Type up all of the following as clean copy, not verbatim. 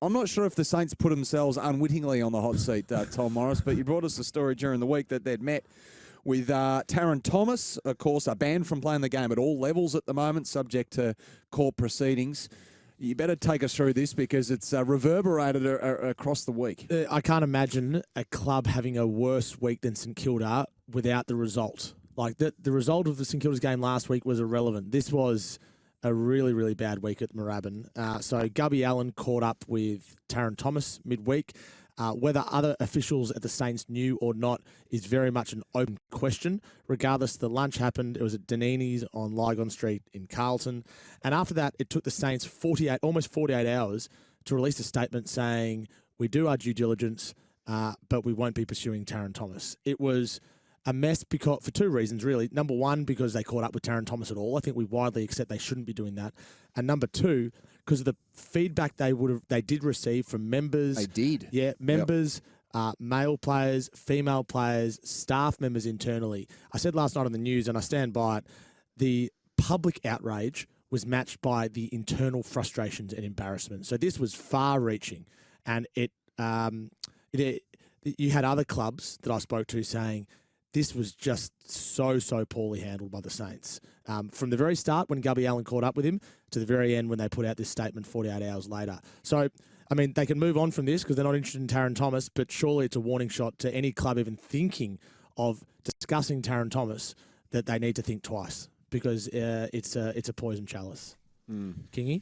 I'm not sure if the Saints put themselves unwittingly on the hot seat, Tom Morris, but you brought us a story during the week that they'd met with Tarryn Thomas, of course, banned from playing the game at all levels at the moment, subject to court proceedings. You better take us through this because it's reverberated across the week. I can't imagine a club having a worse week than St Kilda without the result. Like, the result of the St Kilda's game last week was irrelevant. This was a really, really bad week at Moorabbin. So Gubby Allen caught up with Tarryn Thomas midweek. Whether other officials at the Saints knew or not is very much an open question. Regardless, the lunch happened. It was at Danini's on Lygon Street in Carlton. And after that, it took the Saints almost 48 hours to release a statement saying, we do our due diligence, but we won't be pursuing Tarryn Thomas. It was a mess for two reasons, really. Number one, because they caught up with Tarryn Thomas at all. I think we widely accept they shouldn't be doing that. And number two, because of the feedback they did receive from members. They did. Yeah, members, male players, female players, staff members internally. I said last night on the news, and I stand by it, the public outrage was matched by the internal frustrations and embarrassment. So this was far-reaching. And you had other clubs that I spoke to saying, this was just so poorly handled by the Saints. From the very start when Gubby Allen caught up with him to the very end when they put out this statement 48 hours later. So, I mean, they can move on from this because they're not interested in Tarryn Thomas, but surely it's a warning shot to any club even thinking of discussing Tarryn Thomas that they need to think twice because it's a poison chalice. Kingy?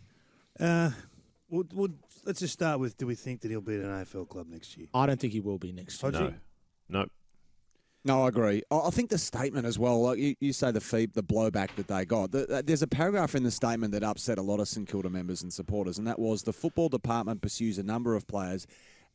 Let's just start with, do we think that he'll be at an AFL club next year? I don't think he will be next year. No. No, I agree. I think the statement as well, like you say the blowback that they got. There's a paragraph in the statement that upset a lot of St Kilda members and supporters, and that was the football department pursues a number of players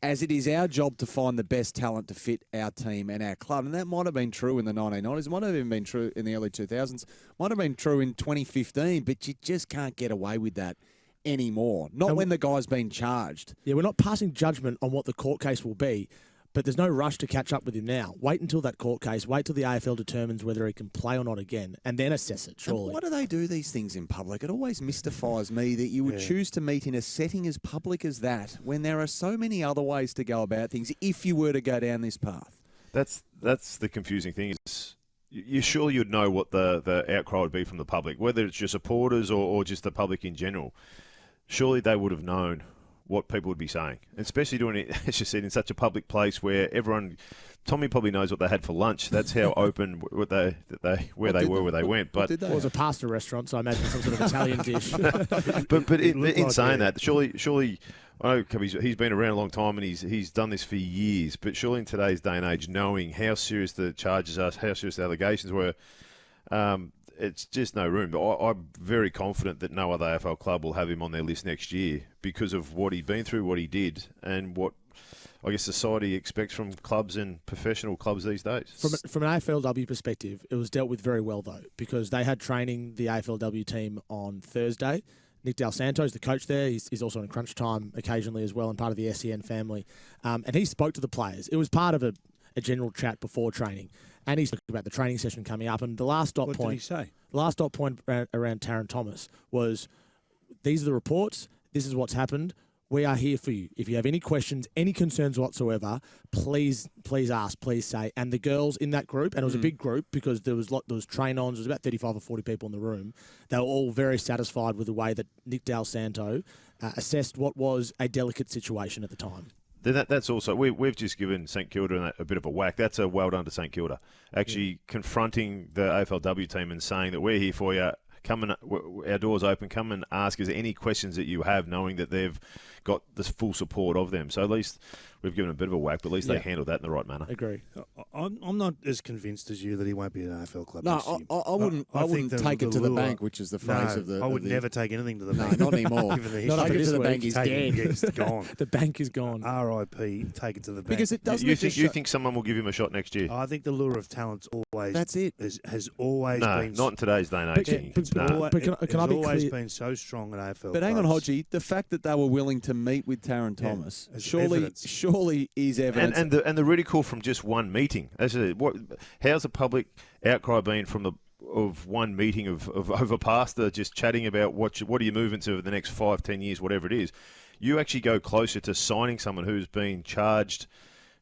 as it is our job to find the best talent to fit our team and our club. And that might have been true in the 1990s, might have even been true in the early 2000s, might have been true in 2015, but you just can't get away with that anymore. Not when the guy's been charged. Yeah, we're not passing judgment on what the court case will be, but there's no rush to catch up with him now. Wait until that court case. Wait till the AFL determines whether he can play or not again, and then assess it, surely. And why do they do these things in public? It always mystifies me that you would choose to meet in a setting as public as that when there are so many other ways to go about things if you were to go down this path. That's the confusing thing. Is you surely you'd know what the outcry would be from the public, whether it's your supporters or just the public in general. Surely they would have known what people would be saying, especially doing it, as you said, in such a public place where everyone, Tommy probably knows what they had for lunch. That's how open where they went. But it was a pasta restaurant, so I imagine some sort of Italian dish. but in saying that, surely, I know he's been around a long time and he's done this for years. But surely in today's day and age, knowing how serious the charges are, how serious the allegations were, it's just no room. But I'm very confident that no other AFL club will have him on their list next year because of what he'd been through, what he did, and what I guess society expects from clubs and professional clubs these days. From an AFLW perspective, it was dealt with very well, though, because they had training the AFLW team on Thursday. Nick Del Santo's the coach there. He's also in crunch time occasionally as well and part of the SEN family. And he spoke to the players. It was part of a general chat before training. And he spoke about the training session coming up. And the last dot point... What did he say? The last dot point around Tarryn Thomas was, these are the reports. This is what's happened. We are here for you. If you have any questions, any concerns whatsoever, please ask, please say. And the girls in that group, and it was a big group because there was train-ons, there was about 35 or 40 people in the room. They were all very satisfied with the way that Nick Del Santo assessed what was a delicate situation at the time. That's also, we've just given St Kilda a bit of a whack. That's a well done to St Kilda. Actually confronting the AFLW team and saying that we're here for you. Come and our doors open. Come and ask us any questions that you have, knowing that they've got the full support of them. So at least we've given a bit of a whack, but at least they handled that in the right manner. Agree. I'm not as convinced as you that he won't be at an AFL club. No, I wouldn't take it to the bank, which is the phrase of the. I would never take anything to the bank. No, not anymore. Take it to the bank. He's dead. It's gone. The bank is gone. R.I.P. Take it to the bank. Because it doesn't. You think someone will give him a shot next year? I think the lure of talent's always. That's it. Has always been. Not in today's day and age. It's always been so strong at AFL. But hang on, Hodgie. The fact that they were willing to meet with Tarryn Thomas surely is evidence. And the ridicule from just one meeting. How's the public outcry been from of one meeting of over pasta just chatting about what are you moving to over the next 5-10 years, whatever it is? you actually go closer to signing someone who's been charged,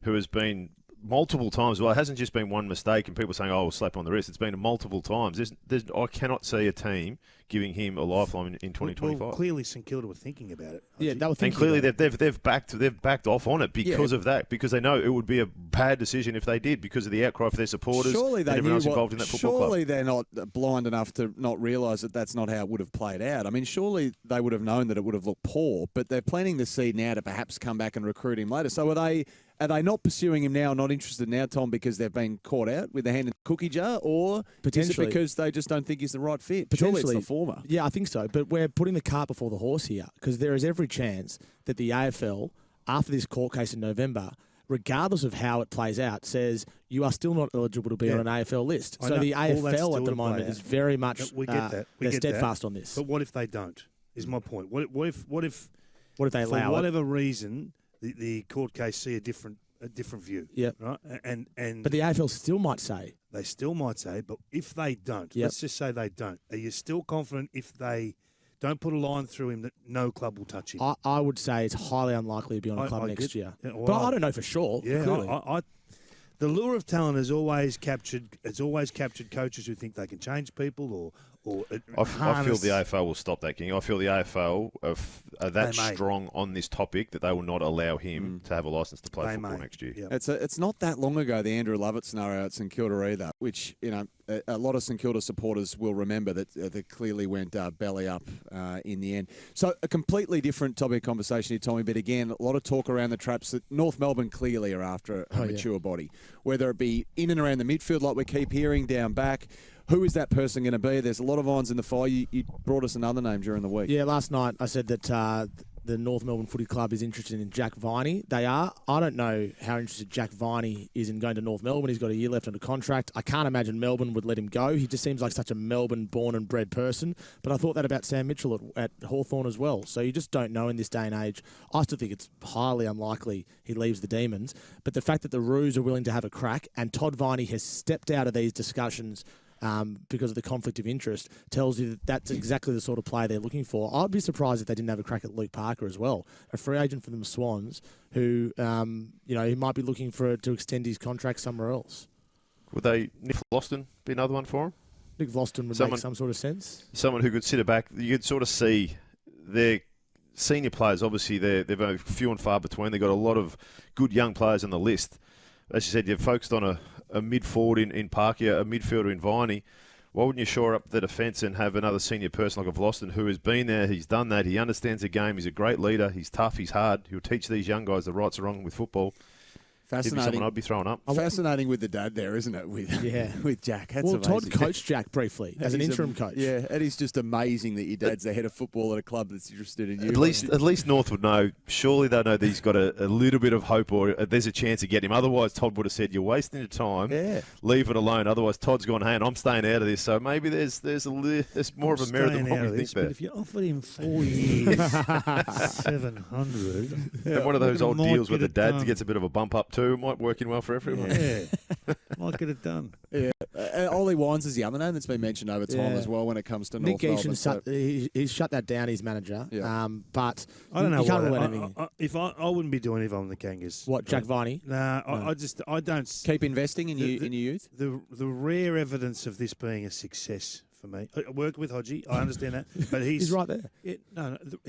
who has been multiple times. Well, it hasn't just been one mistake and people saying, "Oh, we'll slap on the wrist." It's been multiple times. I cannot see a team giving him a lifeline in 2025. Well, clearly St Kilda were thinking about it. Yeah, they were thinking. And clearly about it. they've backed off on it because of that, because they know it would be a bad decision if they did, because of the outcry for their supporters Surely they and everyone knew else involved in that football club. Surely they're not blind enough to not realise that that's not how it would have played out. I mean, surely they would have known that it would have looked poor, but they're planting the seed now to perhaps come back and recruit him later. So are they not pursuing him now, not interested now, Tom, because they've been caught out with their hand in the cookie jar, or is it because they just don't think he's the right fit? Surely it's the former. Yeah, I think so. But we're putting the cart before the horse here, because there is every chance that the AFL, after this court case in November, regardless of how it plays out, says you are still not eligible to be on an AFL list. So the AFL at the moment is very much we get that. They're steadfast on this. But what if they don't? Is my point. What if they allow for whatever reason the court case see a different view? Yep. Right. And but the AFL still might say. They still might say, but if they don't, let's just say they don't. Are you still confident if they don't put a line through him that no club will touch him? I would say it's highly unlikely to be on a club next year. Yeah, well, but I don't know for sure. Yeah, clearly. The lure of talent has always captured coaches who think they can change people or I feel the AFL will stop that, King. I feel the AFL are that strong on this topic that they will not allow him to have a licence to play football next year. Yep. It's not that long ago, the Andrew Lovett scenario at St Kilda either, which a lot of St Kilda supporters will remember that clearly went belly up in the end. So a completely different topic of conversation here, Tommy, but again, a lot of talk around the traps that North Melbourne clearly are after a mature body, whether it be in and around the midfield like we keep hearing, down back. Who is that person going to be? There's a lot of irons in the fire. You brought us another name during the week. Yeah, last night I said that the North Melbourne Footy Club is interested in Jack Viney. They are. I don't know how interested Jack Viney is in going to North Melbourne. He's got a year left on the contract. I can't imagine Melbourne would let him go. He just seems like such a Melbourne-born and bred person. But I thought that about Sam Mitchell at Hawthorn as well. So you just don't know in this day and age. I still think it's highly unlikely he leaves the Demons. But the fact that the Roos are willing to have a crack and Todd Viney has stepped out of these discussions because of the conflict of interest, tells you that that's exactly the sort of player they're looking for. I'd be surprised if they didn't have a crack at Luke Parker as well, a free agent for the Swans, who he might be looking to extend his contract somewhere else. Would Nick Vlauston be another one for him? Nick Vlauston would make some sort of sense. Someone who could sit back. You could sort of see their senior players. Obviously, they're very few and far between. They've got a lot of good young players on the list. As you said, you've focused on a mid-forward in Parkia, a midfielder in Viney. Why wouldn't you shore up the defence and have another senior person like a Vlauston who has been there, he's done that, he understands the game, he's a great leader, he's tough, he's hard, he'll teach these young guys the rights and wrong with football. Fascinating. He'd be someone I'd be throwing up. Fascinating with the dad there, isn't it? With Jack. That's amazing. Todd coached Jack briefly as an interim coach. Yeah, it is just amazing that your dad's the head of football at a club that's interested in you. At least North would know. Surely they know that he's got a little bit of hope, or there's a chance of getting him. Otherwise, Todd would have said, "You're wasting your time. Yeah. Leave it alone." Otherwise, Todd's gone, "Hey, and I'm staying out of this." So maybe there's more of a merit than what we think there. But if you offered him 4 years, 700, and one of those old deals where the dad gets a bit of a bump up too, might work in well for everyone. Yeah, might get it done. Yeah, Ollie Wines is the other name that's been mentioned over time as well when it comes to Nick North Melbourne. He's shut that down, his manager. Yeah. But I don't know. You can't rule anything. I wouldn't be doing it if I'm the Kangas. What, Jack Viney? Nah, no. I don't keep investing in your youth. The rare evidence of this being a success for me. I work with Hodgie. I understand that, but he's right there.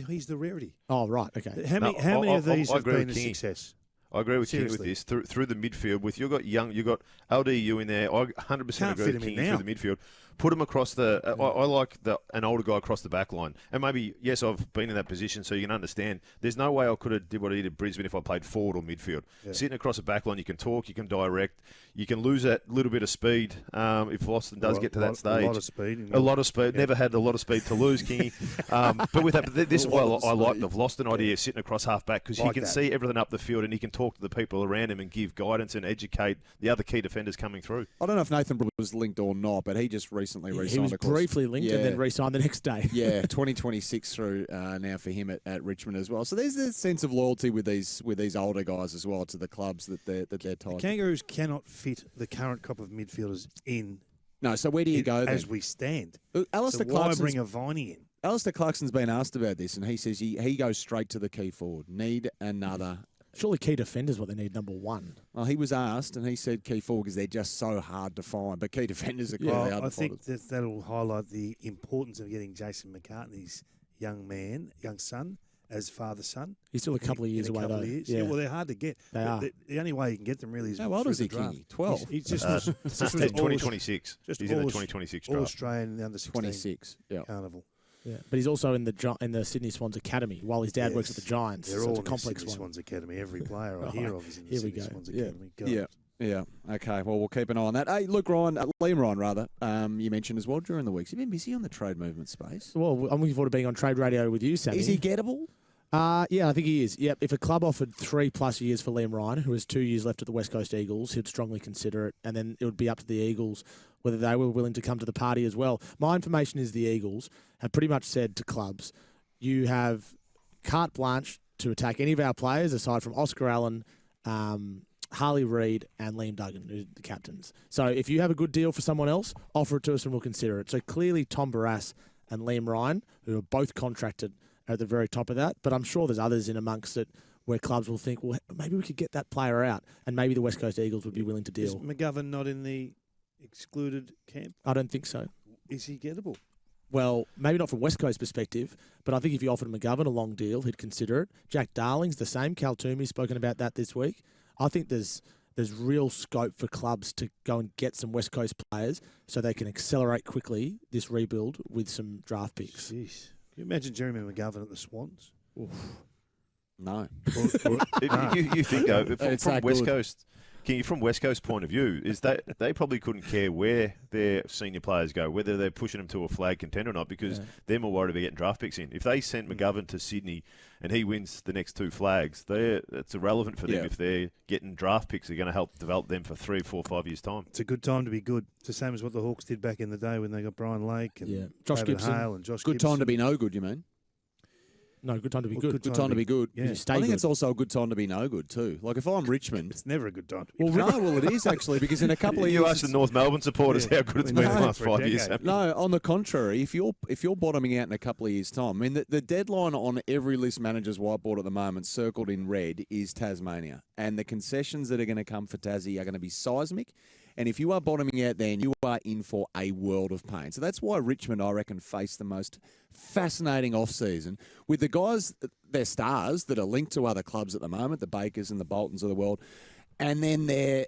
He's the rarity. Oh, right. Okay. How many of these have been a success? I agree with King with this. Through the midfield, you've got LDU in there. I 100% agree with King through the midfield. Put him across the. I like an older guy across the back line. And maybe, yes, I've been in that position, so you can understand. There's no way I could have did what I did at Brisbane if I played forward or midfield. Yeah. Sitting across the back line, you can talk, you can direct, you can lose that little bit of speed if Vlauston does get to that stage. A lot of speed. A lot of speed. Yeah. Never had a lot of speed to lose, Kingy. But with that, this is why I like the Vlauston idea, sitting across half back, because he can see everything up the field and he can talk to the people around him and give guidance and educate the other key defenders coming through. I don't know if Nathan Brooks was linked or not, but he just recently re-signed. He was briefly linked and then re-signed the next day. Yeah, 2026 through now for him at Richmond as well. So there's a sense of loyalty with these older guys as well to the clubs that they're tied. The Kangaroos cannot fit the current crop of midfielders in. No, so where do you go then? As we stand. Alistair Why Clarkson's bring a Viney in? Alistair Clarkson's been asked about this, and he says he goes straight to the key forward. Need another. Surely key defenders what they need, number one. Well, he was asked, and he said key forward because they're just so hard to find. But key defenders are quite hard to find. I think that'll highlight the importance of getting Jason McCartney's young son as father-son. He's still a couple of years away, though. Yeah, well, they're hard to get. They are. The only way you can get them really is how old is he, draft. Kingy? 12. He's just 2026. Just He's in the 2026 draft. All Australian, the under 16 26. Yeah. carnival. Yeah, but he's also in the Sydney Swans Academy while his dad works at the Giants. They're so all it's in a complex Sydney one. Swans Academy. Every player I hear of is in the Sydney Swans Academy. God. Yeah. Okay. Well, we'll keep an eye on that. Hey, look, Liam Ryan, you mentioned as well during the weeks. You've been busy on the trade movement space. Well, I'm looking forward to being on Trade Radio with you, Sammy. Is he gettable? Yeah, I think he is. Yep. If a club offered 3+ years for Liam Ryan, who has 2 years left at the West Coast Eagles, he'd strongly consider it, and then it would be up to the Eagles whether they were willing to come to the party as well. My information is the Eagles have pretty much said to clubs, you have carte blanche to attack any of our players aside from Oscar Allen, Harley Reid and Liam Duggan, who's the captains. So if you have a good deal for someone else, offer it to us and we'll consider it. So clearly Tom Barrass and Liam Ryan, who are both contracted, are at the very top of that. But I'm sure there's others in amongst it where clubs will think, well, maybe we could get that player out, and maybe the West Coast Eagles would be willing to deal. Is McGovern not in the excluded camp? I don't think so. Is he gettable? Well, maybe not from West Coast perspective, but I think if you offered McGovern a long deal, he'd consider it. Jack Darling's the same. Cal Toomey's spoken about that this week. I think there's real scope for clubs to go and get some West Coast players so they can accelerate quickly this rebuild with some draft picks. Jeez. Can you imagine Jeremy McGovern at the Swans? Oof. No. You think, though, from West good. Coast... From West Coast point of view, is that they probably couldn't care where their senior players go, whether they're pushing them to a flag contender or not, because they're more worried about getting draft picks in. If they sent McGovern to Sydney and he wins the next 2 flags, it's irrelevant for them if they're getting draft picks that are going to help develop them for 3, 4, 5 years' time. It's a good time to be good. It's the same as what the Hawks did back in the day when they got Brian Lake and Josh David Gibson. Hale and Josh Good Gibson. time to be no good, you mean? No, good time to be good. Good time to be good. Yeah. I think it's also a good time to be no good too. Like if I'm Richmond, It's never a good time to be well, it is actually because in a couple of years, You ask the North Melbourne supporters how good it's been in the last 5 years. No, on the contrary, if you're bottoming out in a couple of years' time, I mean the deadline on every list manager's whiteboard at the moment, circled in red, is Tasmania, and the concessions that are going to come for Tassie are going to be seismic. And if you are bottoming out then you are in for a world of pain. So that's why Richmond, I reckon, face the most fascinating off-season with the guys, their stars that are linked to other clubs at the moment, the Bakers and the Boltons of the world. And then the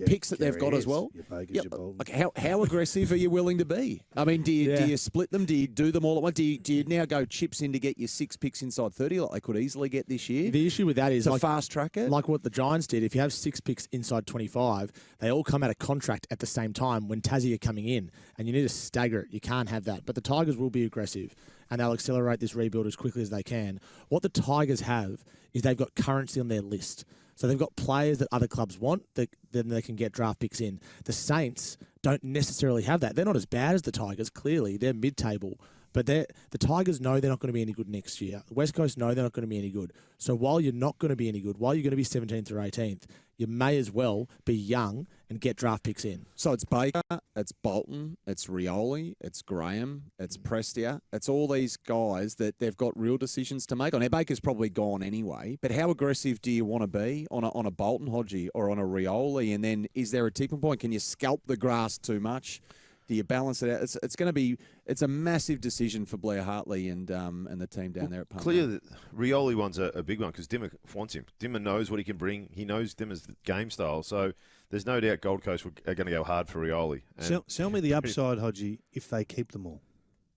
picks that they've got as well. Your Bakers, your Boltons. Like how aggressive are you willing to be? I mean, do you split them? Do you do them all at once? Do you now go chips in to get your 6 picks inside 30 like they could easily get this year? The issue with that is to fast track it, like what the Giants did. If you have 6 picks inside 25, they all come out of contract at the same time when Tassie are coming in, and you need to stagger it. You can't have that. But the Tigers will be aggressive, and they'll accelerate this rebuild as quickly as they can. What the Tigers have is they've got currency on their list. So they've got players that other clubs want that then they can get draft picks in. The Saints don't necessarily have that. They're not as bad as the Tigers, clearly. They're mid-table. But the Tigers know they're not going to be any good next year. The West Coast know they're not going to be any good. So while you're not going to be any good, while you're going to be 17th or 18th, you may as well be young and get draft picks in. So it's Baker, it's Bolton, it's Rioli, it's Graham, it's Prestia. It's all these guys that they've got real decisions to make on. Now, Baker's probably gone anyway, but how aggressive do you want to be on a Bolton, Hodgie, or on a Rioli? And then is there a tipping point? Can you scalp the grass too much? Do you balance it out? It's going to be a massive decision for Blair Hartley and the team down there at Palmer. Clear that Rioli one's a big one because Dimmer wants him. Dimmer knows what he can bring. He knows Dimmer's game style. So there's no doubt Gold Coast are going to go hard for Rioli. Sell me the upside, Hodgie, if they keep them all.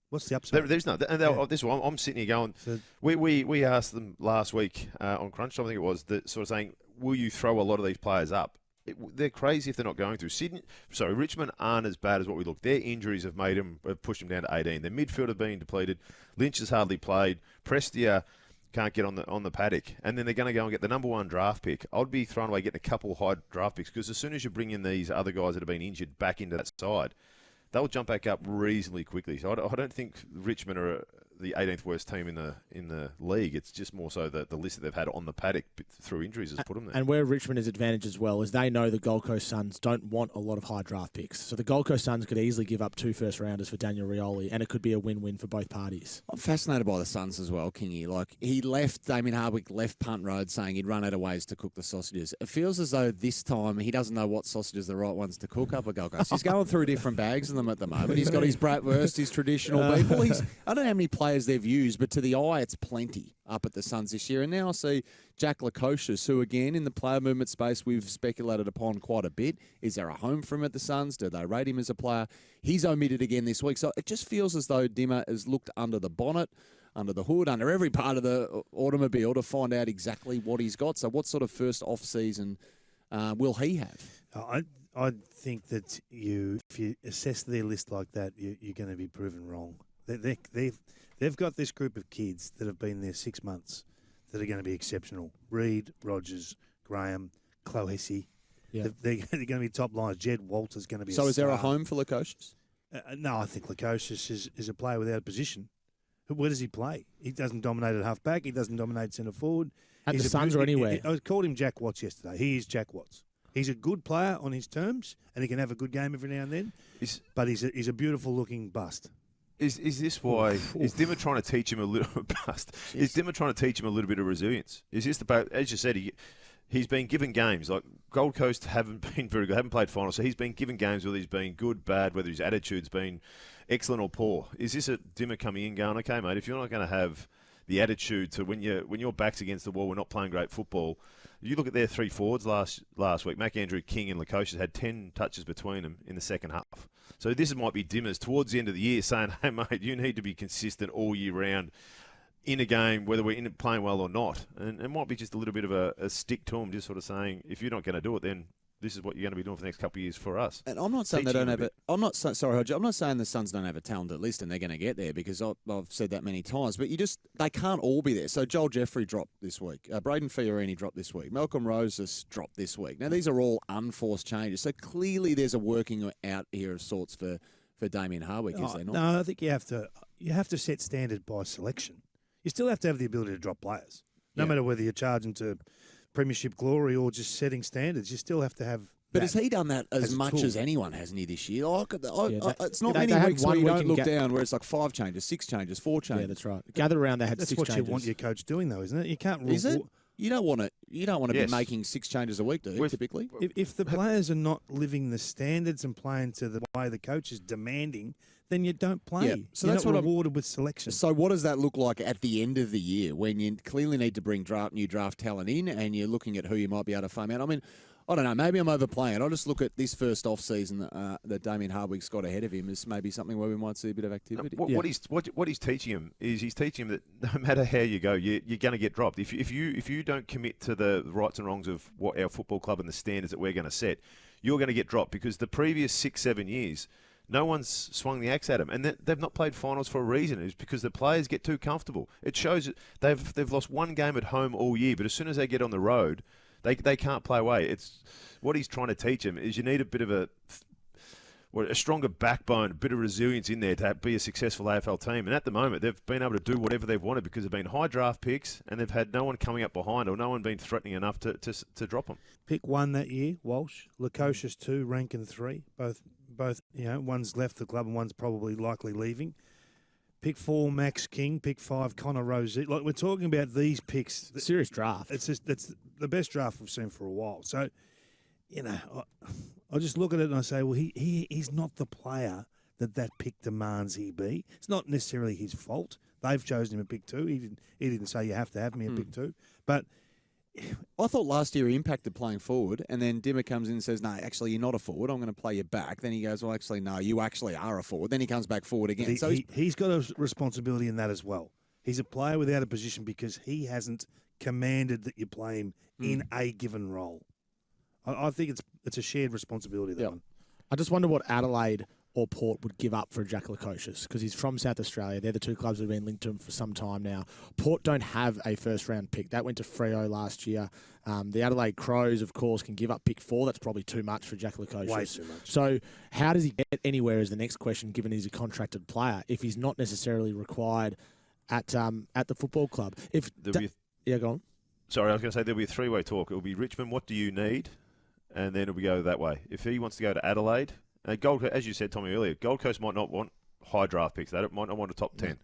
What's the upside? There's none. And this one, I'm sitting here going, we asked them last week on Crunch Time, I think it was, that sort of saying, will you throw a lot of these players up? They're crazy if they're not going through. Richmond aren't as bad as what we look. Their injuries have pushed them down to 18. Their midfield have been depleted. Lynch has hardly played. Prestia can't get on the paddock. And then they're going to go and get the number 1 draft pick. I'd be thrown away getting a couple high draft picks because as soon as you bring in these other guys that have been injured back into that side, they'll jump back up reasonably quickly. So I don't think Richmond are the 18th worst team in the league. It's just more so the list that they've had on the paddock through injuries has put them there. And where Richmond is advantaged as well is they know the Gold Coast Suns don't want a lot of high draft picks. So the Gold Coast Suns could easily give up 2 first-rounders for Daniel Rioli, and it could be a win-win for both parties. I'm fascinated by the Suns as well, Kingy. Like, Damien Hardwick left Punt Road saying he'd run out of ways to cook the sausages. It feels as though this time he doesn't know what sausages are the right ones to cook up at Gold Coast. He's going through different bags of them at the moment. He's got his bratwurst, his traditional beef. Well, I don't know how many players they've used, but to the eye, it's plenty up at the Suns this year. And now I see Jack Lukosius, who, again, in the player movement space, we've speculated upon quite a bit. Is there a home for him at the Suns? Do they rate him as a player? He's omitted again this week. So it just feels as though Dimmer has looked under the bonnet, under the hood, under every part of the automobile to find out exactly what he's got. So what sort of first off-season will he have? I think that if you assess their list like that, you're going to be proven wrong. They've got this group of kids that have been there 6 months that are going to be exceptional. Reed, Rogers, Graham, Clohessy. Yeah. They're going to be top lines. Jed Walter's going to be So a is there a star. home for Lukosius? No, I think Lukosius is a player without a position. Where does he play? He doesn't dominate at half-back. He doesn't dominate centre forward. At the Suns or anywhere. I called him Jack Watts yesterday. He is Jack Watts. He's a good player on his terms, and he can have a good game every now and then. But he's a beautiful-looking bust. Is this why? Is Dimmer trying to teach him a little bust? Is Dimmer trying to teach him a little bit of resilience? Is this as you said, he's been given games. Like Gold Coast haven't been very good, haven't played finals, so he's been given games whether he's been good, bad, whether his attitude's been excellent or poor. Is this a Dimmer coming in going, okay, mate, if you're not going to have the attitude to when your back's against the wall, we're not playing great football. You look at their 3 forwards last week. McAndrew, King, and Lukosius had 10 touches between them in the second half. So this might be Dimmer's towards the end of the year saying, hey, mate, you need to be consistent all year round in a game, whether we're playing well or not. And it might be just a little bit of a stick to him, just sort of saying, if you're not going to do it, then this is what you're going to be doing for the next couple of years for us. And I'm not saying they don't have it. Sorry, Hodge. I'm not saying the Suns don't have a talented list and they're going to get there because I've said that many times. But they can't all be there. So Joel Jeffrey dropped this week. Braden Fiorini dropped this week. Malcolm Roses dropped this week. Now these are all unforced changes. So clearly there's a working out here of sorts for Damien Hardwick, is there not? No, I think you have to set standard by selection. You still have to have the ability to drop players, no matter whether you're charging to premiership glory or just setting standards. You still have to have. But has he done that as much tool. as anyone, hasn't he, this year? It's not they many had weeks one where you week don't in look down where it's like 5 changes, 6 changes, 4 changes. Yeah, that's right. Gather around, they had That's 6 what changes. you want your coach doing, though, isn't it? You can't. Is it? You don't want to Yes. be making 6 changes a week, do you, typically? If the players are not living the standards and playing to the way the coach is demanding, then you don't play. Yeah, so You're that's not what rewarded with selection. So what does that look like at the end of the year when you clearly need to bring new draft talent in and you're looking at who you might be able to farm out? I mean, I don't know. Maybe I'm overplaying it. I'll just look at this first off-season that Damien Hardwick's got ahead of him as maybe something where we might see a bit of activity. What he's teaching him is he's teaching him that no matter how you go, you're going to get dropped. If you don't commit to the rights and wrongs of what our football club and the standards that we're going to set, you're going to get dropped because the previous 6-7 years, no one's swung the axe at them, and they've not played finals for a reason. It's because the players get too comfortable. It shows that they've lost one game at home all year, but as soon as they get on the road, they can't play away. It's what he's trying to teach them is you need a bit of a stronger backbone, a bit of resilience in there to be a successful AFL team. And at the moment, they've been able to do whatever they've wanted because they've been high draft picks and they've had no one coming up behind or no one been threatening enough to drop them. Pick 1 that year, Walsh. Lukosius 2, Rankin 3. Both. One's left the club and one's probably likely leaving. Pick 4, Max King. Pick 5, Connor Rosette. Like we're talking about these picks. Serious draft. It's the best draft we've seen for a while. So, I just look at it and I say, well, he's not the player that pick demands he be. It's not necessarily his fault. They've chosen him at pick 2. He didn't say you have to have me at pick 2. But I thought last year he impacted playing forward, and then Dimmer comes in and says, no, actually, you're not a forward. I'm going to play you back. Then he goes, well, actually, no, you actually are a forward. Then he comes back forward again. He's got a responsibility in that as well. He's a player without a position because he hasn't commanded that you play him in a given role. I think it's a shared responsibility, that one. I just wonder what Adelaide or Port would give up for Jack Lukosius because he's from South Australia. They're the 2 clubs that have been linked to him for some time now. Port don't have a first-round pick. That went to Freo last year. The Adelaide Crows, of course, can give up pick 4. That's probably too much for Jack Lukosius. Way too much. So how does he get anywhere is the next question, given he's a contracted player, if he's not necessarily required at the football club. If yeah, go on. Sorry, I was going to say there'll be a three-way talk. It'll be Richmond, what do you need? And then it'll go that way. If he wants to go to Adelaide, as you said, Tommy, earlier, Gold Coast might not want high draft picks. They might not want a top 10.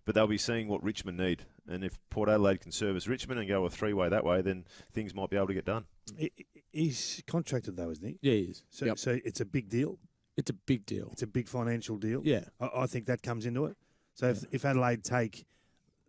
But they'll be seeing what Richmond need. And if Port Adelaide can service Richmond and go a three-way that way, then things might be able to get done. He's contracted, though, isn't he? Yeah, he is. So it's a big deal? It's a big deal. It's a big financial deal? Yeah. I think that comes into it. So if Adelaide take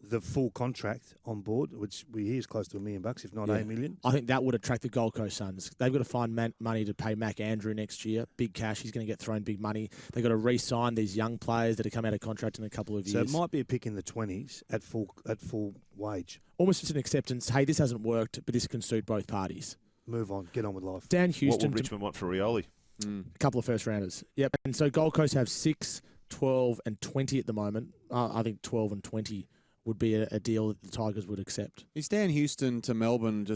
the full contract on board, which we hear is close to $1 million, if not $8 million. I think that would attract the Gold Coast Suns. They've got to find money to pay Mac Andrew next year. Big cash. He's going to get thrown big money. They've got to re-sign these young players that have come out of contract in a couple of years. So it might be a pick in the 20s at full wage. Almost just an acceptance. Hey, this hasn't worked, but this can suit both parties. Move on. Get on with life. Dan Houston. What would Richmond want for Rioli? A couple of first rounders. Yep. And so Gold Coast have 6, 12 and 20 at the moment. I think 12 and 20 would be a deal that the Tigers would accept. Is Dan Houston to Melbourne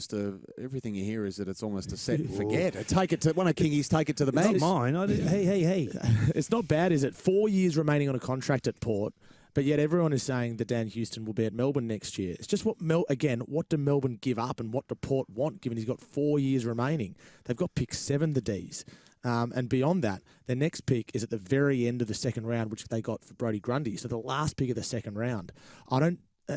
everything you hear is that it's almost a set and forget. Take it to one of Kingies, take it to the bank. Not mine. Hey. It's not bad, is it? 4 years remaining on a contract at Port, but yet everyone is saying that Dan Houston will be at Melbourne next year. It's just what do Melbourne give up and what do Port want, given he's got 4 years remaining? They've got pick 7, the Ds. And beyond that, their next pick is at the very end of the second round, which they got for Brodie Grundy. So the last pick of the second round.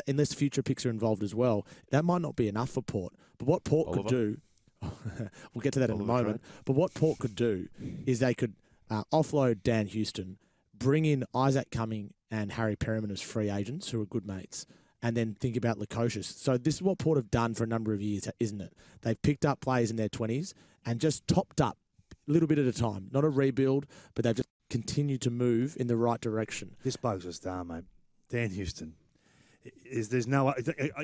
Unless future picks are involved as well, that might not be enough for Port. But what Port could do, we'll get to that in a moment, but what Port could do is they could offload Dan Houston, bring in Isaac Cumming and Harry Perriman as free agents who are good mates, and then think about Lukosius. So this is what Port have done for a number of years, isn't it? They've picked up players in their 20s and just topped up a little bit at a time. Not a rebuild, but they've just continued to move in the right direction. This bloke's a star, mate. Dan Houston. There's no.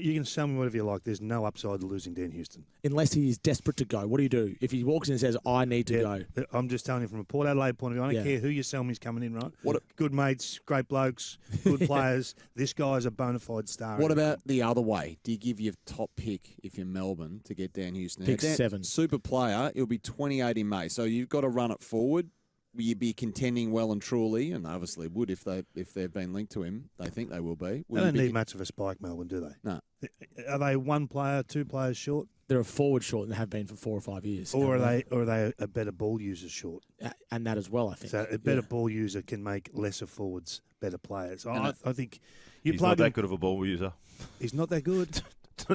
You can show me whatever you like. There's no upside to losing Dan Houston. Unless he is desperate to go. What do? If he walks in and says, I need to go. I'm just telling you from a Port Adelaide point of view, I don't care who you sell me is coming in, right? Good mates, great blokes, good players. This guy's a bona fide star. What about the other way? Do you give your top pick if you're Melbourne to get Dan Houston? Pick 7. Super player, it'll be 28 in May. So you've got to run it forward. Will you be contending well and truly? And obviously would if they've been linked to him. They think they will be. They don't need much of a spike, Melbourne, do they? No. Are they one player, 2 players short? They're a forward short and have been for 4 or 5 years. Or are they a better ball user short? And that as well, I think. So a better ball user can make lesser forwards better players. I think he's not that good of a ball user. He's not that good.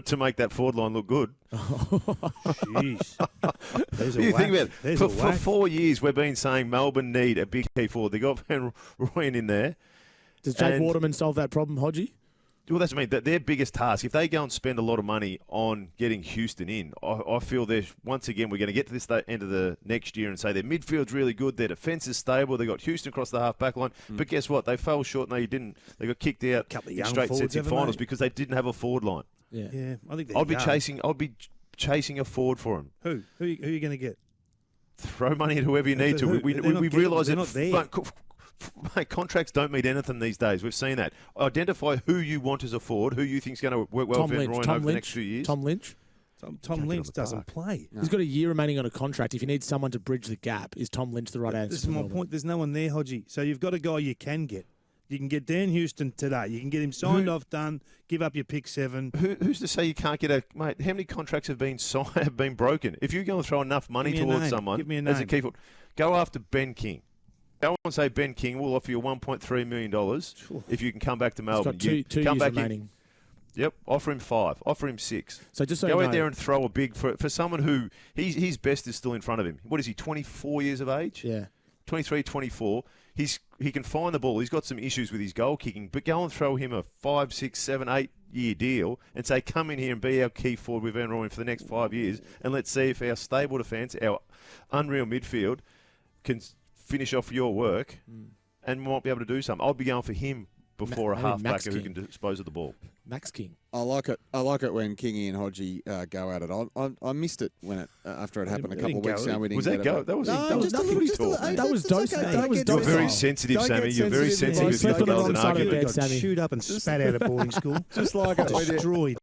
To make that forward line look good. Jeez. You think about it. For 4 years, we've been saying Melbourne need a big key forward. They got Van Rooyen in there. Does Jake Waterman solve that problem, Hodgie? Well, that's what I mean. Their biggest task, if they go and spend a lot of money on getting Houston in, I feel once again, we're going to get to this end of the next year and say their midfield's really good, their defence is stable, they got Houston across the half-back line. But guess what? They fell short and they got kicked out in straight sets in finals because they didn't have a forward line. Yeah. I think I'd be chasing a forward for him. Who are you going to get? Throw money at whoever you need to. We realise they're not there. Mate, contracts don't mean anything these days. We've seen that. Identify who you want as a forward, who you think is going to work well for Van Rooyen over the next few years. Tom Lynch. Tom Lynch doesn't play. No. He's got a year remaining on a contract. If you need someone to bridge the gap, is Tom Lynch the right answer? This is my point. There's no one there, Hodgie. So you've got a guy you can get. You can get Dan Houston today. You can get him signed off, done. Give up your pick 7. Who's to say you can't get mate? How many contracts have been signed, have been broken? If you're going to throw enough money towards someone as a key forward, go after Ben King. Go and say Ben King will offer you $1.3 million if you can come back to Melbourne. He's got two years remaining. Yep, offer him 5, offer him 6. So just go out there and throw a big for someone who his best is still in front of him. What is he? 24 years of age? Yeah, 23, 24. He can find the ball. He's got some issues with his goal kicking, but go and throw him a 5, 6, 7, 8 year deal and say, come in here and be our key forward with Van Rooyen for the next 5 years, and let's see if our stable defence, our unreal midfield, can finish off your work and might be able to do something. I'd be going for him before a half-backer who can dispose of the ball. Max King. I like it when Kingy and Hodgie go at it. I missed it when after it happened a couple of weeks ago. Was that go? That was nothing to talk. That was docile. You're very sensitive, Sammy. You're very sensitive. Shoot up and spat out of boarding school. Just like it. Destroyed.